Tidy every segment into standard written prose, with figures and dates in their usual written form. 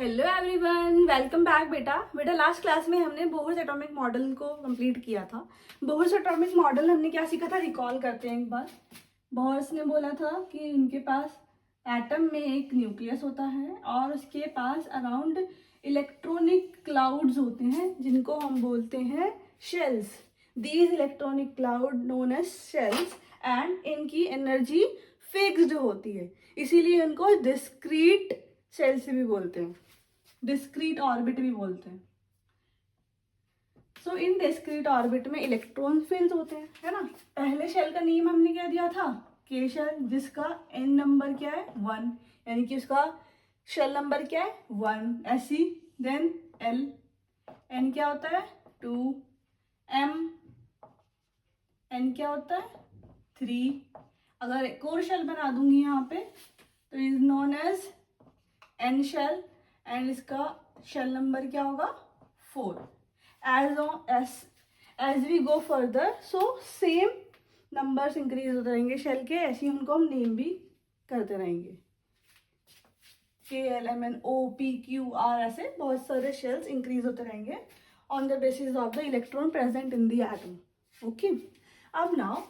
Hello everyone, welcome back. बेटा last class में हमने बोहर्स एटॉमिक मॉडल को कंप्लीट किया था। बोहर्स एटॉमिक मॉडल हमने क्या सीखा था, रिकॉल करते हैं एक बार। बोहर्स ने बोला था कि उनके पास एटम में एक न्यूक्लियस होता है और उसके पास अराउंड इलेक्ट्रॉनिक क्लाउड्स होते हैं जिनको हम बोलते हैं shells. These electronic cloud known as shells and इनकी एनर्जी फिक्स्ड होती है, इसीलिए इनको डिस्क्रीट शेल्स भी बोलते हैं, डिस्क्रीट ऑर्बिट भी बोलते हैं। सो इन डिस्क्रीट ऑर्बिट में इलेक्ट्रॉन फील्ड होते हैं, है ना। पहले शेल का नेम हमने क्या दिया था, के शेल, जिसका एन नंबर क्या है 1, यानी कि उसका शेल नंबर क्या है 1 ऐसी। देन एल, एन क्या होता है 2, एम, एन क्या होता है 3। अगर एक और शेल बना दूंगी यहाँ पे तो is known as an shell and इसका शेल नंबर क्या होगा 4। As we go further so same numbers increase होते रहेंगे शेल के, ऐसे ही उनको हम नेम भी करते रहेंगे। K L M N O P Q R, ऐसे बहुत सारे शेल्स इंक्रीज होते रहेंगे on the basis of the electron present in the atom. Okay, अब नाउ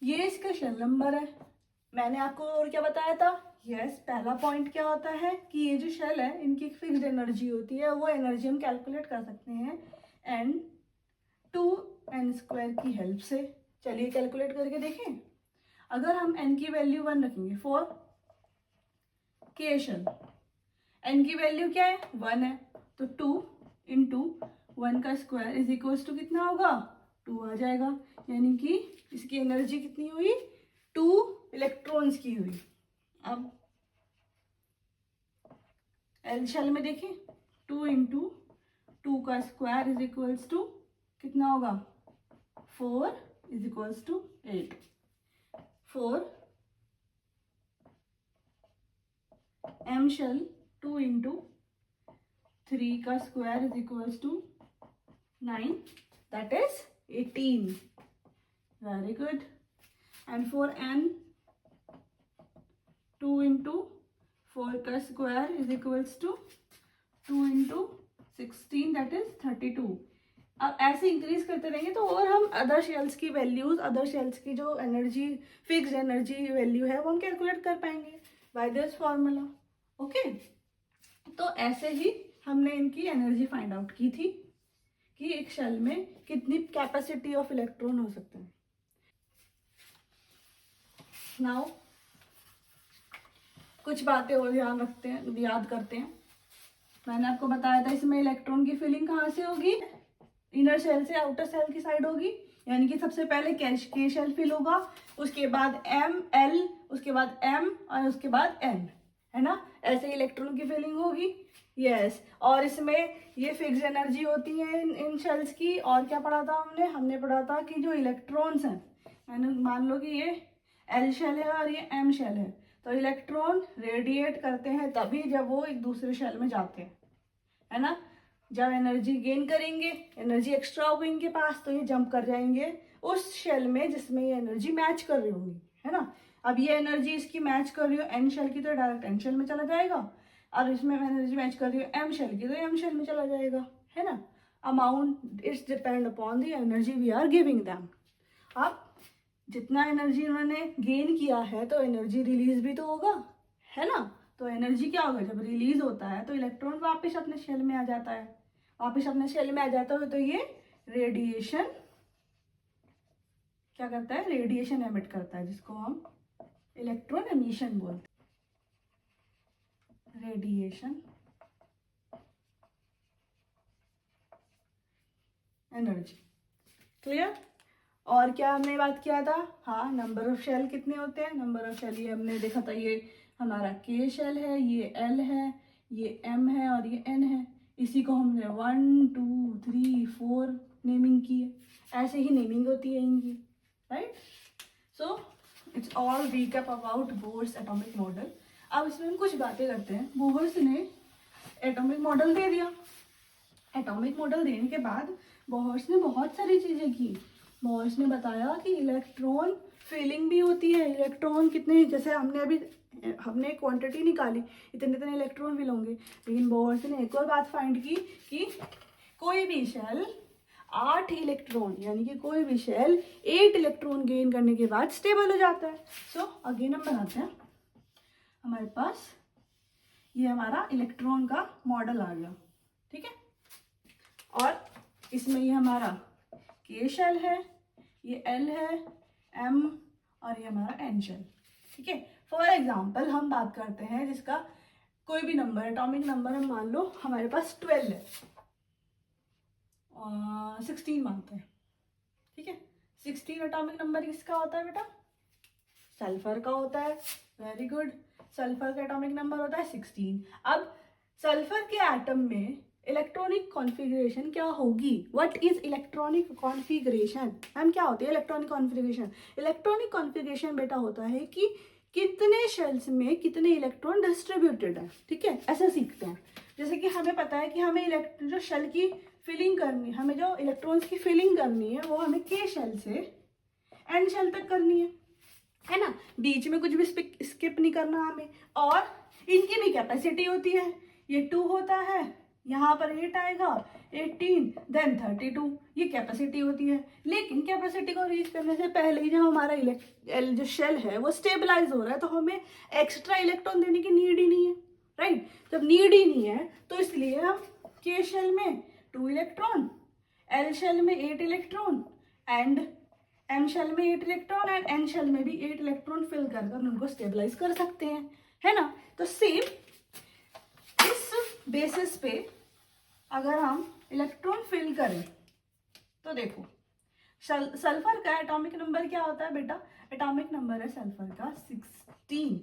ये इसका शेल नंबर है। मैंने आपको और क्या बताया था, पहला पॉइंट क्या होता है कि ये जो शेल है इनकी एक फिक्स्ड एनर्जी होती है, वो एनर्जी हम कैलकुलेट कर सकते हैं एन टू एन स्क्वायर की हेल्प से। चलिए कैलकुलेट करके देखें। अगर हम एन की वैल्यू 1 रखेंगे फॉर के शेल, एन की वैल्यू क्या है 1 है, तो 2 इंटू 1 का स्क्वायर इज इक्वल्स टू कितना होगा 2 आ जाएगा, यानी कि इसकी एनर्जी कितनी हुई 2 इलेक्ट्रॉन्स की हुई। अब एल शेल में देखें 2 इंटू 2 का स्क्वायर इज इक्वल्स टू कितना होगा 4 is equals to 8। 4 M shell 2 into 3 का square is equals to 9, that is 18। Very good. And for N 2 into 4 का square is equals to 2 into 16, that is 32। अब ऐसे increase करते रहेंगे तो और हम अदर शेल्स की वैल्यूज, अदर शेल्स की जो एनर्जी, फिक्स्ड एनर्जी वैल्यू है वो हम कैलकुलेट कर पाएंगे बाय दिस फॉर्मूला। ओके, तो ऐसे ही हमने इनकी एनर्जी फाइंड आउट की थी कि एक शेल में कितनी कैपेसिटी ऑफ इलेक्ट्रॉन हो सकते हैं। नाउ कुछ बातें और ध्यान रखते हैं, याद करते हैं। मैंने आपको बताया था इसमें इलेक्ट्रॉन की फिलिंग कहाँ से होगी, इनर शेल से आउटर शेल की साइड होगी, यानी कि सबसे पहले के शेल फिल होगा, उसके बाद एम एल, उसके बाद एम और उसके बाद एन, है ना। ऐसे इलेक्ट्रॉन की फिलिंग होगी। यस, और इसमें ये फिक्स्ड एनर्जी होती है इन शेल्स की। और क्या पढ़ा था हमने पढ़ा था कि जो इलेक्ट्रॉन्स हैं, मैंने मान लो कि ये एल शेल है और ये एम शेल है, तो इलेक्ट्रॉन रेडिएट करते हैं तभी जब वो एक दूसरे शेल में जाते हैं, है ना। जब एनर्जी गेन करेंगे, एनर्जी एक्स्ट्रा होगी इनके पास, तो ये जंप कर जाएंगे उस शेल में जिसमें ये एनर्जी मैच कर रही होगी, है ना। अब ये एनर्जी इसकी मैच कर रही हो एन शेल की तो डायरेक्ट एन शेल में चला जाएगा, और इसमें एनर्जी मैच कर रही हो एम शेल की तो एम शेल में चला जाएगा, है ना। Amount it's depend upon the energy we are giving them. अब जितना एनर्जी उन्होंने गेन किया है तो एनर्जी रिलीज भी तो होगा, है ना। तो एनर्जी क्या होगा, जब रिलीज होता है तो इलेक्ट्रॉन वापस अपने शेल में आ जाता है, वापस अपने शेल में आ जाता है, तो ये रेडिएशन क्या करता है, रेडिएशन एमिट करता है, जिसको हम इलेक्ट्रॉन एमिशन बोलते हैं, रेडिएशन एनर्जी। क्लियर। और क्या हमने बात किया था, हाँ, नंबर ऑफ शेल कितने होते हैं, नंबर ऑफ शेल ये हमने देखा था, ये हमारा के शेल है, ये एल है, ये एम है और ये एन है। इसी को हमने 1 2 3 4 नेमिंग की है, ऐसे ही नेमिंग होती है इनकी, right. So it's all recap about Bohr's atomic model. अब इसमें हम कुछ बातें करते हैं। बोर्स ने एटॉमिक मॉडल दे दिया, एटॉमिक मॉडल देने के बाद बोर्स ने बहुत सारी चीज़ें की। बोर्स ने बताया कि इलेक्ट्रॉन फिलिंग भी होती है। इलेक्ट्रॉन कितने, जैसे हमने क्वांटिटी निकाली इतने इतने इलेक्ट्रॉन फिल होंगे, लेकिन बोर्स ने एक और बात फाइंड की कि कोई भी शेल 8 इलेक्ट्रॉन, यानी कि कोई भी शेल 8 इलेक्ट्रॉन गेन करने के बाद स्टेबल हो जाता है। सो अगेन हम बनाते हैं, हमारे पास ये हमारा इलेक्ट्रॉन का मॉडल आ गया, ठीक है। और इसमें ये हमारा के शेल है, ये एल है, एम और ये हमारा एन शेल, ठीक है। फॉर एग्जाम्पल हम बात करते हैं जिसका कोई भी नंबर, एटॉमिक नंबर हम मान लो हमारे पास 12 है, 16 मानते हैं, ठीक है। 16 एटॉमिक नंबर किसका होता है बेटा? सल्फर का होता है। वेरी गुड, सल्फर का एटॉमिक नंबर होता है 16। अब सल्फर के एटम में इलेक्ट्रॉनिक कॉन्फ़िगरेशन क्या होगी? What is electronic configuration? Ma'am क्या होती है इलेक्ट्रॉनिक कॉन्फ़िगरेशन? इलेक्ट्रॉनिक कॉन्फ़िगरेशन बेटा होता है कि कितने शेल्स में कितने इलेक्ट्रॉन डिस्ट्रीब्यूटेड है, ठीक है। ऐसे सीखते हैं, जैसे कि हमें पता है कि हमें जो शेल की फिलिंग करनी, हमें जो इलेक्ट्रॉन्स की फिलिंग करनी है वो हमें के शेल से एन शेल तक करनी है ना। बीच में कुछ भी स्किप नहीं करना हमें। और इनकी भी कैपेसिटी होती है, ये 2 होता है, यहाँ पर 8 आएगा, 18 देन 32, ये कैपेसिटी होती है। लेकिन कैपेसिटी को रीच करने से पहले ही जब हमारा जो शेल है वो स्टेबलाइज हो रहा है, तो हमें एक्स्ट्रा इलेक्ट्रॉन देने की नीड ही नहीं है, राइट। जब नीड ही नहीं है तो इसलिए हम के शेल में 2 इलेक्ट्रॉन, एल शेल में 8 इलेक्ट्रॉन एंड एम शेल में 8 इलेक्ट्रॉन एंड एन शेल में भी 8 इलेक्ट्रॉन फिल कर उनको स्टेबलाइज कर सकते हैं, है ना। तो सेम इस बेसिस पे अगर हम इलेक्ट्रॉन फिल करें तो देखो सल्फर का एटॉमिक नंबर क्या होता है बेटा? एटॉमिक नंबर है सल्फर का 16,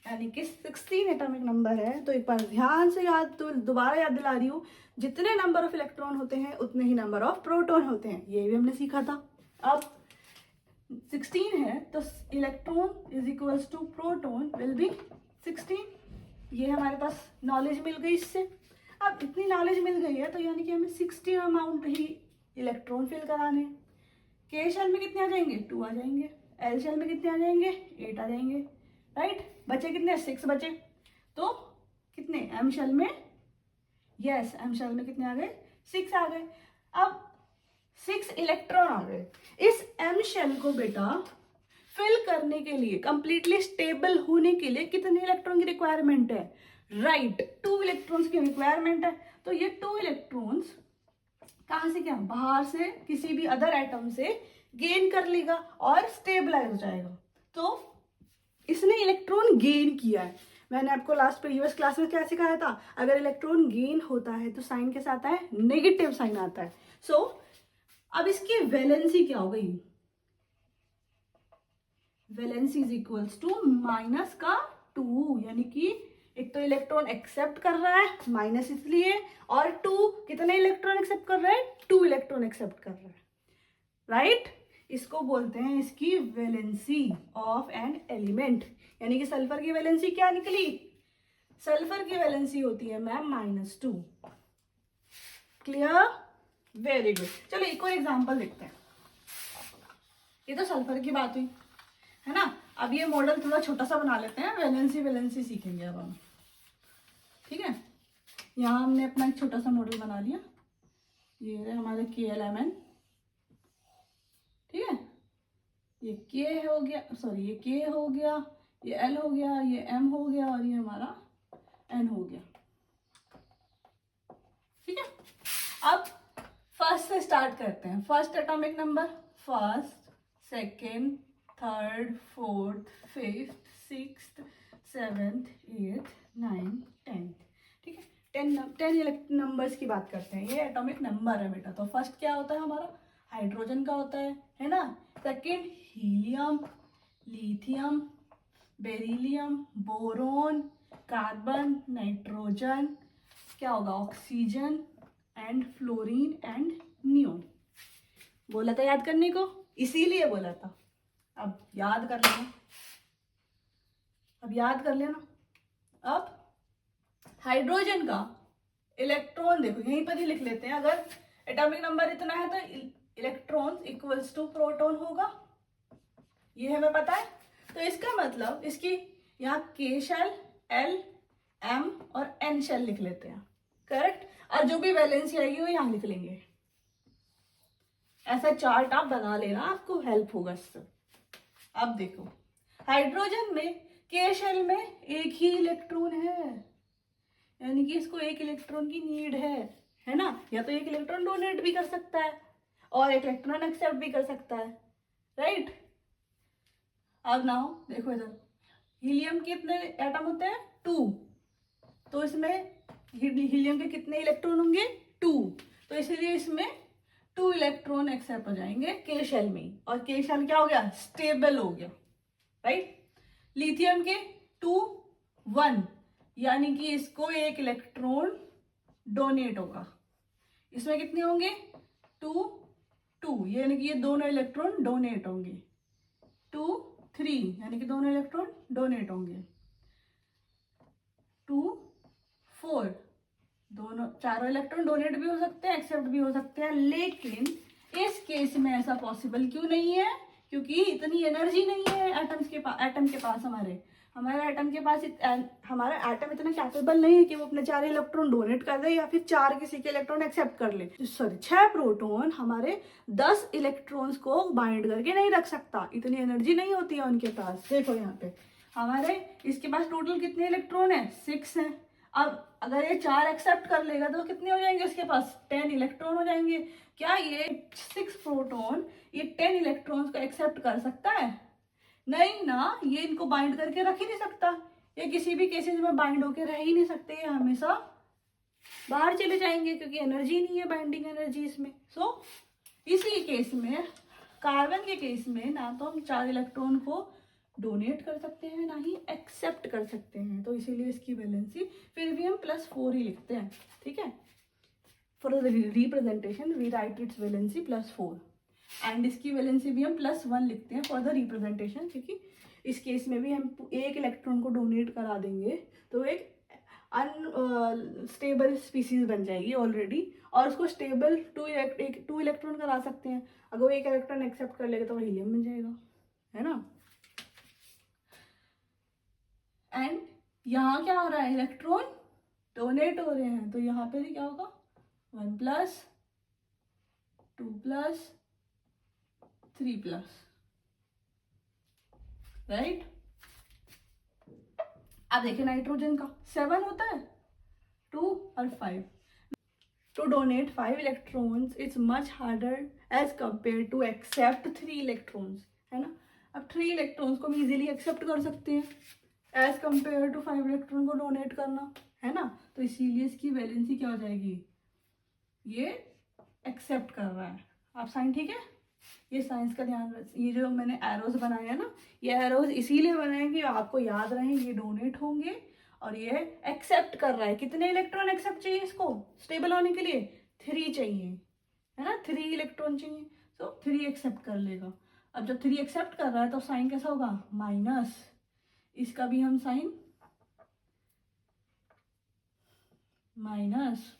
यानी कि 16 एटॉमिक नंबर है। तो एक बार ध्यान से याद, तो दोबारा याद दिला रही हूँ, जितने नंबर ऑफ इलेक्ट्रॉन होते हैं उतने ही नंबर ऑफ प्रोटॉन होते हैं, ये भी हमने सीखा था। अब 16 है तो electron is equals to proton will be 16, ये हमारे पास नॉलेज मिल गई इससे। अब इतनी नॉलेज मिल गई है तो यानी कि हमें 16 अमाउंट ही इलेक्ट्रॉन फिल कराने हैं। के शेल में कितने आ जाएंगे? 2 आ जाएंगे। एल शेल में कितने आ जाएंगे? 8 आ जाएंगे, राइट। बचे कितने? 6 बचे। तो कितने एम शेल में? यस, एम शेल में कितने आ गए? 6 आ गए। अब 6 इलेक्ट्रॉन आ गए। इस एम शेल को बेटा फिल करने के लिए, कंप्लीटली स्टेबल होने के लिए कितने इलेक्ट्रॉन की रिक्वायरमेंट है? राइट, 2 इलेक्ट्रॉन्स की रिक्वायरमेंट है। तो ये 2 इलेक्ट्रॉन्स कहां से, क्या बाहर से किसी भी अदर एटम से गेन कर लेगा और स्टेबलाइज हो जाएगा। तो इसने इलेक्ट्रॉन गेन किया है। मैंने आपको लास्ट प्रीवियस क्लास में क्या सिखाया था? अगर इलेक्ट्रॉन गेन होता है तो साइन कैसा आता है? नेगेटिव साइन आता है। सो अब इसकी वैलेंसी क्या हो गई? Valency is equals to minus का 2, यानी कि एक तो इलेक्ट्रॉन एक्सेप्ट कर रहा है माइनस इसलिए, और 2 कितने इलेक्ट्रॉन एक्सेप्ट कर रहा है? 2 इलेक्ट्रॉन एक्सेप्ट कर रहा है, राइट। इसको बोलते हैं इसकी वैलेंसी ऑफ एन एलिमेंट। यानी कि सल्फर की वैलेंसी क्या निकली? सल्फर की वैलेंसी होती है मैम -2। क्लियर? Very good. चलो एक और एग्जांपल देखते हैं। ये तो सल्फर की बात हुई, है ना। अब ये मॉडल थोड़ा छोटा सा बना लेते हैं, वैलेंसी सीखेंगे अब हम, ठीक है। यहाँ हमने अपना एक छोटा सा मॉडल बना लिया, ये है हमारे KLMN, ठीक है। ये K हो गया, सॉरी ये K हो गया, ये L हो गया, ये M हो गया और ये हमारा N हो गया, ठीक है। अब फर्स्ट से स्टार्ट करते हैं। First atomic number, first, second, third, fourth, fifth, sixth, seventh, eighth, ninth, tenth, ठीक है। 10 नंबर्स की बात करते हैं। ये एटॉमिक नंबर है बेटा। तो फर्स्ट क्या होता है हमारा? हाइड्रोजन का होता है ना। Second helium, lithium, beryllium, boron, carbon, nitrogen, क्या होगा? Oxygen and fluorine and neon. बोला था याद करने को, इसीलिए बोला था। अब याद कर लेना, अब याद कर लेना। अब हाइड्रोजन का इलेक्ट्रॉन देखो, यहीं पर ही लिख लेते हैं। अगर एटॉमिक नंबर इतना है तो इलेक्ट्रॉन इक्वल्स टू प्रोटॉन होगा, ये हमें पता है। तो इसका मतलब इसकी यहाँ के शेल, एल, एम और एन शेल लिख लेते हैं, करेक्ट। और जो भी वैलेंसी आएगी वो यहाँ लिख लेंगे। ऐसा चार्ट आप बना लेना, आपको हेल्प होगा इससे। अब देखो हाइड्रोजन में के शेल में एक ही इलेक्ट्रॉन है, यानी कि इसको एक इलेक्ट्रॉन की नीड है ना। या तो एक इलेक्ट्रॉन डोनेट भी कर सकता है और एक इलेक्ट्रॉन एक्सेप्ट भी कर सकता है, राइट। अब नाउ देखो इधर, हीलियम के कितने एटम होते हैं? 2। तो इसमें हीलियम के कितने इलेक्ट्रॉन होंगे? 2। तो इसलिए इसमें 2 इलेक्ट्रॉन एक्सेप्ट हो जाएंगे के शेल में, और के शेल क्या हो गया? स्टेबल हो गया, राइट। लिथियम के 2, 1, यानी कि इसको एक इलेक्ट्रॉन डोनेट होगा। इसमें कितने होंगे? 2, 2, यानी कि ये दोनों इलेक्ट्रॉन डोनेट होंगे। 2, 3, यानी कि दोनों इलेक्ट्रॉन डोनेट होंगे। 2, 4, दोनों चारों इलेक्ट्रॉन डोनेट भी हो सकते हैं, एक्सेप्ट भी हो सकते हैं। लेकिन इस केस में ऐसा पॉसिबल क्यों नहीं है? क्योंकि इतनी एनर्जी नहीं है एटम के पास हमारे एटम के पास हमारा एटम इतना कैपेबल नहीं है कि वो अपने 4 इलेक्ट्रॉन डोनेट कर दे या फिर 4 किसी के इलेक्ट्रॉन एक्सेप्ट कर ले। सॉरी, 6 प्रोटॉन हमारे 10 इलेक्ट्रॉन्स को बाइंड करके नहीं रख सकता, इतनी एनर्जी नहीं होती है उनके पास। देखो यहाँ पे हमारे इसके पास टोटल कितने इलेक्ट्रॉन है? 6 है। अब अगर ये 4 एक्सेप्ट कर लेगा तो कितने हो जाएंगे इसके पास? 10 इलेक्ट्रॉन हो जाएंगे। क्या ये 6 प्रोटॉन ये 10 इलेक्ट्रॉन्स को एक्सेप्ट कर सकता है? नहीं ना, ये इनको बाइंड करके रख ही नहीं सकता। ये किसी भी केसेस में बाइंड होके रह ही नहीं सकते, ये हमेशा बाहर चले जाएंगे क्योंकि एनर्जी नहीं है, बाइंडिंग एनर्जी इसमें। सो इसी केस में, कार्बन के केस में, ना तो हम 4 इलेक्ट्रॉन को डोनेट कर सकते हैं ना ही एक्सेप्ट कर सकते हैं। तो इसीलिए इसकी वैलेंसी फिर भी हम +4 ही लिखते हैं, ठीक है। For the representation we write its valency +4, एंड इसकी वैलेंसी भी हम +1 लिखते हैं फॉर द रिप्रेजेंटेशन, क्योंकि इस केस में भी हम एक इलेक्ट्रॉन को डोनेट करा देंगे तो एक अनस्टेबल स्पीसीज बन जाएगी ऑलरेडी, और उसको स्टेबल 2 इलेक्ट्रॉन करा सकते हैं। अगर वो एक इलेक्ट्रॉन एक्सेप्ट कर लेगा तो वो हीलियम बन जाएगा, है ना। एंड यहाँ क्या हो रहा है? इलेक्ट्रॉन डोनेट हो रहे हैं, तो यहाँ पे भी क्या होगा? 1+, 2+, 3+, राइट। अब देखिए नाइट्रोजन का 7 होता है, 2 और 5। To donate 5 electrons it's much harder as compare to accept 3 electrons, है ना। अब 3 इलेक्ट्रॉन्स को हम इजीली एक्सेप्ट कर सकते हैं एज कंपेयर टू 5 इलेक्ट्रॉन को डोनेट करना, है ना। तो इसीलिए इसकी वैलेंसी क्या हो जाएगी? ये एक्सेप्ट कर रहा है। आप साइन ठीक है? ये साइंस का ध्यान रख, ये जो मैंने एरोज बनाए हैं ना, ये एरोज इसीलिए बनाए कि आपको याद रहे ये डोनेट होंगे और ये एक्सेप्ट कर रहा है। कितने इलेक्ट्रॉन एक्सेप्ट चाहिए इसको स्टेबल होने के लिए? 3 चाहिए, है ना। 3 इलेक्ट्रॉन चाहिए, तो 3 एक्सेप्ट कर लेगा। अब जब 3 एक्सेप्ट कर रहा है तो साइन कैसा होगा? माइनस। इसका भी हम साइन माइनस।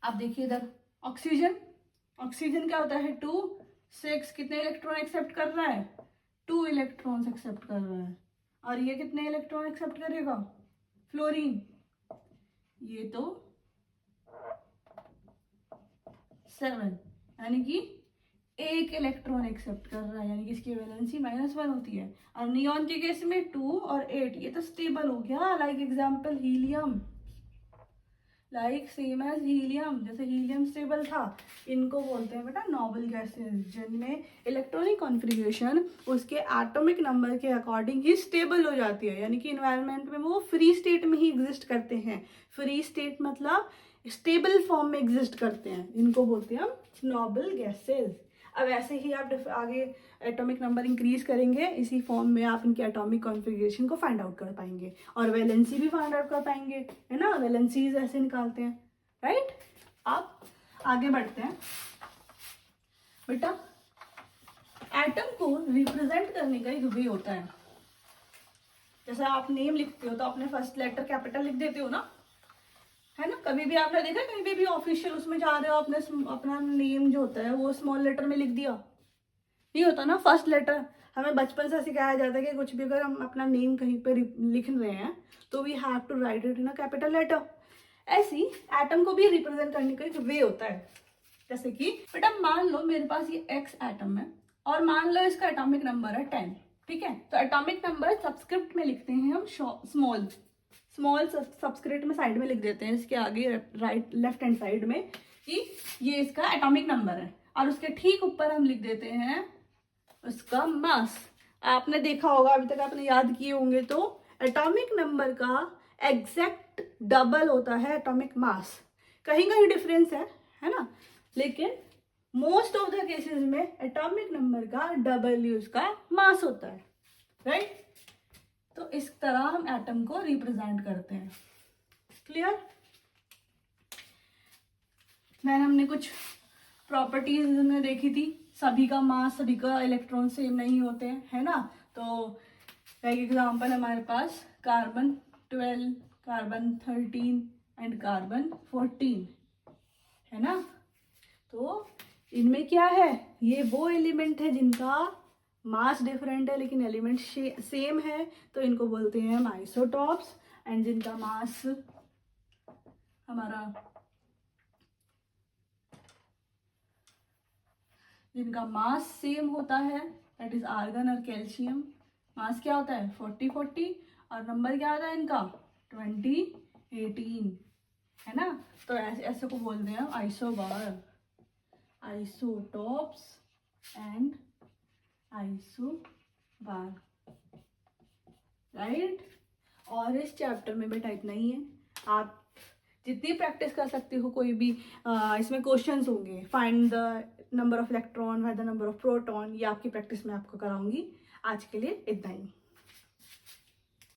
अब देखिए इधर ऑक्सीजन क्या होता है? 2, 6, कितने इलेक्ट्रॉन एक्सेप्ट कर रहा है? 2 इलेक्ट्रॉन्स एक्सेप्ट कर रहा है। और ये कितने इलेक्ट्रॉन एक्सेप्ट करेगा? फ्लोरीन, ये तो 7, यानी कि 1 इलेक्ट्रॉन एक्सेप्ट कर रहा है, यानी कि इसकी वैलेंसी -1 होती है। और नियॉन के केस में 2 और 8, ये तो स्टेबल हो गया। Like example helium, like same as helium, जैसे हीलियम स्टेबल था। इनको बोलते हैं बेटा नोबल गैसेस, जिनमें इलेक्ट्रॉनिक कॉन्फ़िगरेशन उसके एटॉमिक नंबर के अकॉर्डिंग ही स्टेबल हो जाती है, यानी कि इन्वायरमेंट में वो फ्री स्टेट में ही एग्जिस्ट करते हैं। फ्री स्टेट मतलब स्टेबल फॉर्म में एग्जिस्ट करते हैं, इनको बोलते हैं हम नोबल गैसेस। अब ऐसे ही आप आगे एटॉमिक नंबर इंक्रीज करेंगे, इसी फॉर्म में आप इनके एटॉमिक कॉन्फ़िगरेशन को फाइंड आउट कर पाएंगे और वैलेंसी भी फाइंड आउट कर पाएंगे, है ना। वैलेंसीज ऐसे निकालते हैं, राइट। आप आगे बढ़ते हैं बेटा। एटम को रिप्रेजेंट करने का एक वे होता है। जैसे आप नेम लिखते हो तो अपने फर्स्ट लेटर कैपिटल लिख देते हो ना, है ना। कभी भी आपने देखा, कहीं भी ऑफिशियल उसमें जा रहे हो, अपने अपना नेम जो होता है वो स्मॉल लेटर में लिख दिया, नहीं होता ना। फर्स्ट लेटर हमें बचपन से सिखाया जाता है कि कुछ भी अगर हम अपना नेम कहीं पे लिख रहे हैं तो we have to write it in a capital letter. ऐसी एटम को भी रिप्रेजेंट करने का एक वे होता है। जैसे कि बेटा मान लो मेरे पास ये एक्स एटम है और मान लो इसका एटॉमिक नंबर है 10, ठीक है। तो एटॉमिक नंबर सबस्क्रिप्ट में लिखते हैं हम स्मॉल सबस्क्रिप्ट में साइड में लिख देते हैं, इसके आगे राइट लेफ्ट हैंड साइड में कि ये इसका एटॉमिक नंबर है, और उसके ठीक ऊपर हम लिख देते हैं उसका मास। आपने देखा होगा, अभी तक आपने याद किए होंगे, तो एटॉमिक नंबर का एग्जैक्ट डबल होता है एटॉमिक मास। कहीं कहीं डिफरेंस है ना, लेकिन मोस्ट ऑफ द केसेस में एटॉमिक नंबर का डबल ही उसका मास होता है, राइट। तो इस तरह हम एटम को रिप्रेजेंट करते हैं। क्लियर। मैंने हमने कुछ प्रॉपर्टीज में देखी थी, सभी का मास, सभी का इलेक्ट्रॉन सेम नहीं होते हैं, है ना। तो एक एग्जांपल हमारे पास कार्बन 12, कार्बन 13 एंड कार्बन 14 है ना। तो इनमें क्या है, ये वो एलिमेंट है जिनका मास डिफरेंट है लेकिन एलिमेंट सेम है, तो इनको बोलते हैं हम आइसोटॉप्स। एंड जिनका मास हमारा जिनका मास सेम होता है, दैट इज आर्गन और कैल्शियम। मास क्या होता है 40-40, और नंबर क्या होता है इनका 20-18, है ना। तो ऐसे ऐसे को बोलते हैं isobar, isotopes and isobar, right. और इस चैप्टर में बेटा इतना ही है। आप जितनी प्रैक्टिस कर सकते हो, कोई भी इसमें क्वेश्चंस होंगे, find the number of electron, find the number of proton, ये आपकी प्रैक्टिस में आपको कराऊंगी। आज के लिए इतना ही।